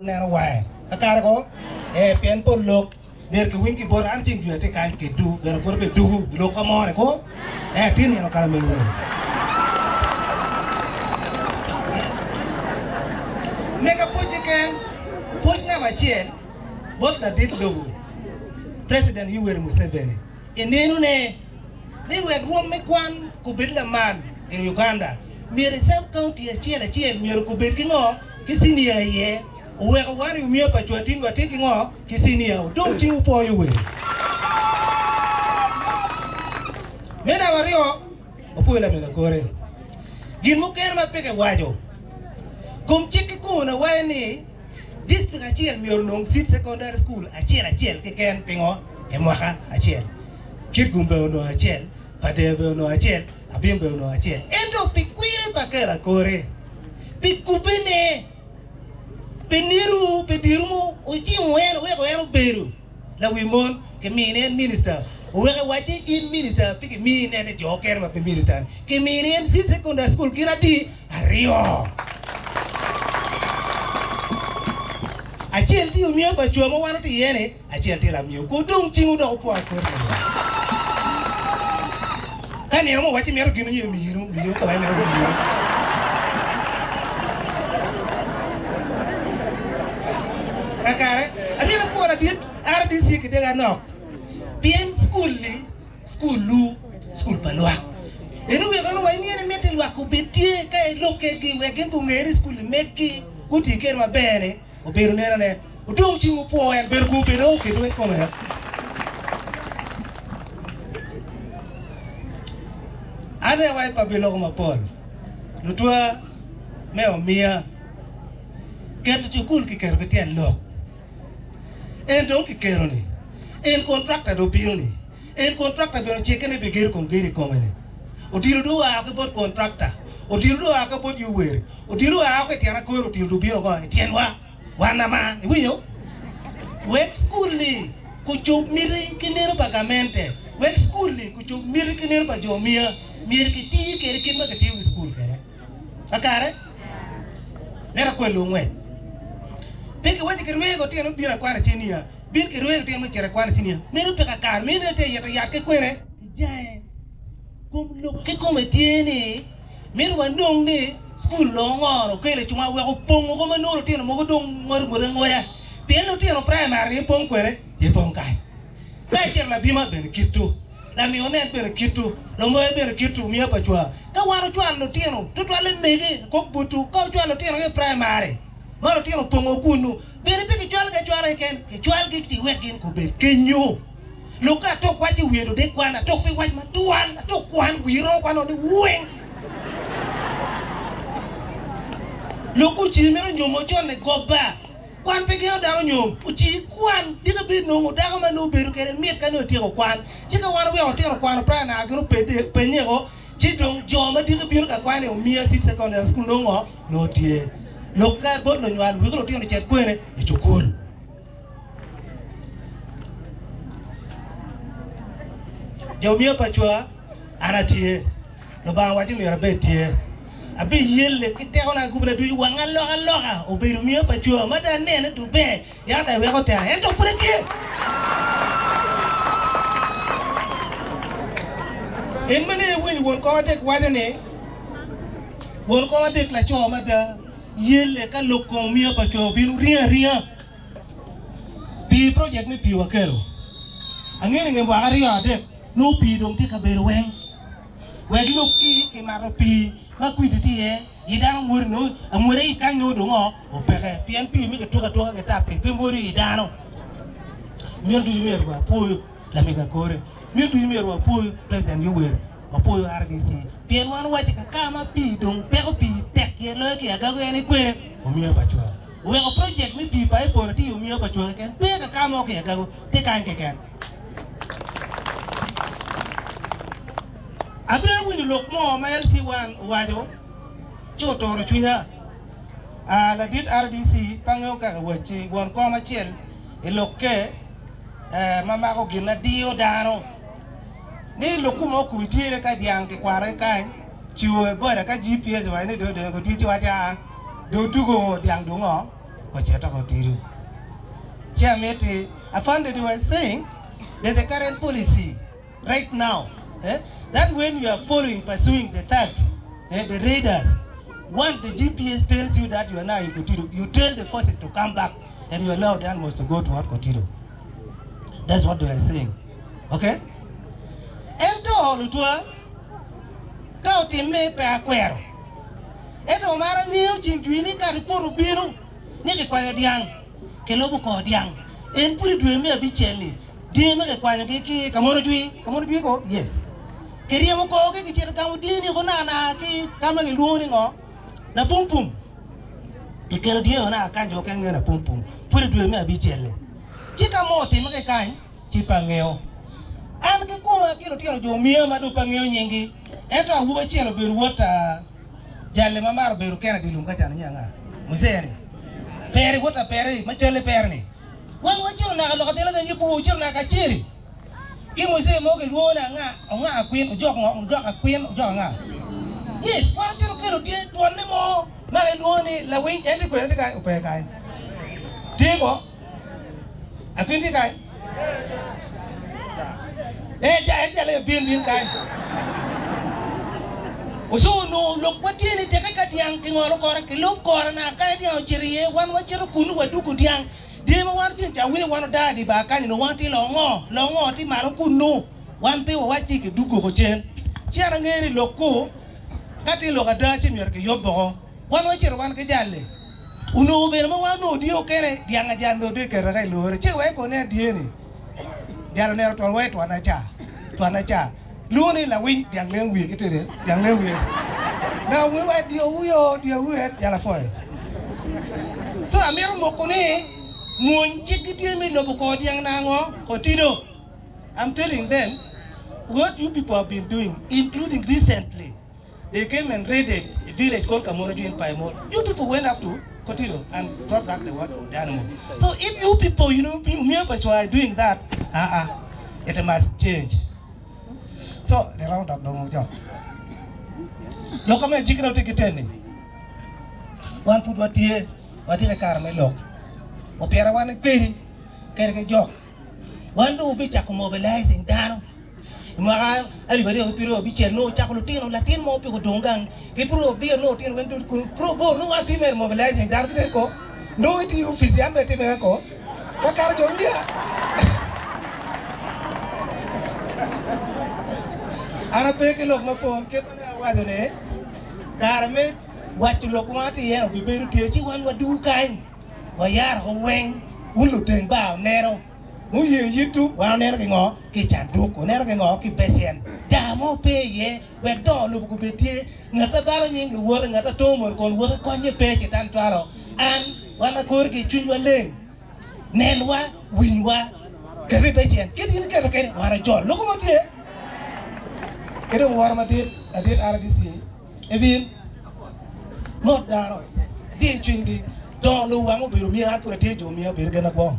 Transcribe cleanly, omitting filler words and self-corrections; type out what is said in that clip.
nero wae akara ko pen pon lok ber ke winki bor an ting juete kan ke du ber por be du lo ko mo ko tin no kala me mega poje ken poj na machiel bot la dit do president Yoweri Museveni enenu ne we rom me kwan ku bit la man in Uganda mere sub county achiel mere ku bit kingo kisinia ye we ko wari umie pa chwatin wa tiki ngo kisinia dong chi upo yuwe mena wario opo la mega kore gin mo ker ma peke wajo kum chiki ko na wani district achiel mior nong sit secondary school achiel ke ken pingo e mwaka achiel kit gumbe no achiel padebe no achiel abimbe no achiel endo pikwire pakela kore pikupene pedirumu uji mwero weko beru la wimon ke minen minister weko wati in minister piki minen joker ma minister ke minen si secondary school kirati ario achiel ti umia pa chua mo wano ti yene achiel ti la mio ko dong chingu do po ko kani mo wati mero ginu ye miru ka ba mero miru kakare ani na po na dit RDC ke dega no bien school palwa enu we kanu wani ne metel wa ko betie kay loke gi we gen ko ngeri school meki kuti ker ma bene o beru ne o dong chi mo po en ber ku beru ke do ko me ane wai pa bilo ma pol lutwa me o mia keto chukul ki ker ke tian lo en dong ki kero ni en contractor do biro ni en contractor do cheke ne begir kom giri komene o diru do a ke bot contractor o diru do a ke bot Yoweri o diru a ke tiana ko ro diru do biro ko tien wana ma winyo wek school ni ku chup miri kinero pagamente wek school ni ku chup miri kinero pa jomia mir ki ti ke kin ma ke ti school kare akare nera ko lo ngwe peke wadi ke ruwe go tieno bira kwana chinia bin ke ruwe tieno chere kwana chinia meru peka kar mine te yata yake kwere jae kum lo ke come tiene meru wandong ne school lo ngoro kele chuma we go pongo go manoro tieno mo go dong ngor ngoya pelo tieno primary pong kwere ye pong kai kai cher la bima ben kitu la mionet ben kitu lo mo ben kitu mi apa chwa ka wano chwa lo tieno to le mege ko butu ka chwa lo tieno ke primary maro tieno pongo kunu bere pe ke chwal ken ke chwal ki ti wekin ko be kenyo loka to kwaji wiedo de kwana to pe waj matuan to kwan wiro kwano ni wen loku chi mero nyomo chone goba kwan pe ge da nyom uchi kwan diga be no mo daga manu beru kere miet kanu ti ko kwan chika wan we o ti ko kwan pra na gru pe nyego chi dong joma diga biru ka kwan e o mia sit secondary school no tie loka bot no nywan wi ko tiyo chet kwere e chukul jomia pachwa anatie no ba waji mi rabe tie abi yelle kite ona gubra du wanga loga o be rumia pachwa mada ne du be ya da we ko ta en to pure tie en mene win won ko de wajane won ko de la cho mada yele ka loko mia pa cho bin ria pi project ni pi wakelo angere nge wa ria de no pi dong ti ka beru wen we no ki maro pi ma ku ti e idang mur no amure I kan no dongo o pere pien pi mi ke to ke ta pe mori idano mi ndu mi wa po la mi ka kore mi ndu mi wa po president Yoweri apoyo RDC pien wan waje ka kama pi dong pe ko pi tek ye lo ki aga go yani kwe o mi pa chwa we ko project mi pi pa e po ti o mi pa chwa ken pe ka kama ke aga go te kan ke ken abia wini lok mo ma LC wan wajo choto ro chunya la dit RDC pango ka wachi gon ko ma chiel e lokke mama ko gina dio dano ni loku mo ku tiere ka diang ke kware kai chiwo bora ka GPS wa ni do ko ti wa ja do tu go diang do ngo Kocheta Kotiru. Chairman, I found that you were saying there's a current policy right now that when you are pursuing the thugs, the raiders, once the GPS tells you that you are now in Kotiru, you tell the forces to come back and you allow the animals to go toward Kotiru. That's what they were saying. Okay? Ento Lutua, Kauti me pe akwero. Eto mara niyo chingwini ka riporu biru, nike kwa diang, kelobu ko diang. En puri duwe me abicheli, diye me kwa ki kamoro jui ko, yes. Keriya mo ko ke kichira kamu dini ko na ki kama ki luoni ngo, na pum pum. Ikelo diye na kanjo ke ngena pum pum, puri duwe me abicheli. Chika moti me kany, chipa ngeo. An ke kuma kiro tiro jo miya madu pangeo nyingi. Ento ahuba chielo beru wota jalle mamaro beru kena dilum kachana nyanga. Museni. Peri wota peri machele peri ni. Wan wachiro na lokatela da nyipu chiro na kachiri. Ki muse mo ke luona nga queen ujok queen ujok nga. Yes, wan chiro kero die tuanne mo ma luoni la wing endi ko endi kai upe kai. Digo. Akwindi kai. Jale bin kai. Uso no look what you need to take a young king or a look or an Arcadia cherry, one watcher kunu wa duku diang. Dima want to we want to die by kind of one till long or Timaruku no. One pay what take a duku hochen. Chiarangeri loco, Cati Logadachi Mirka Yobo, one watcher one kajale. Uno Verma no dio kere, young Ajando de Kerala, Chewa Cone Dieni. Jalner to wait to anacha. Luni la wing, young man, we get it, young man. Now we were dear we at Yalafoy. So a mere mocone, moon chickity me loboco young nango, Cotido. I'm telling them what you people have been doing, including recently. They came and raided a village called Kamoroju in Paimol. You people went up to Kotido and brought back the animal. So if you people, you are doing that, it must change. So the round up the job. Look at me, chicken out take it. One put what here, what is a caramel lock. Opera one a query, carry a job. One do be mobilizing down. Mara, everybody will be no Chacolutino, Latin more people don't gang. People be a note in when to pro no one female mobilizing down to the co. No, it you physician, but in a co. What can you do? Ana peke lok ma pon ke bana wazone karame watu lok ma ti yero bi beru tie chi wan wadu kan wa yar ho wen ulu teng ba nero mu ye yitu wa nero ke ngo ki chandu ko nero ke ngo ki besien da mo pe ye we do lu ku betie ngata baro nying lu wor ngata to mor kon wor ko nye pe chi tan twaro an wana kor ki chun wa leng nen wa win wa ke besien ke ni ke wara jol lu ko mo tie Kede warma dit RDC evin not daro di chwindi don lu wango biru mi atu te jo mi biru gana ko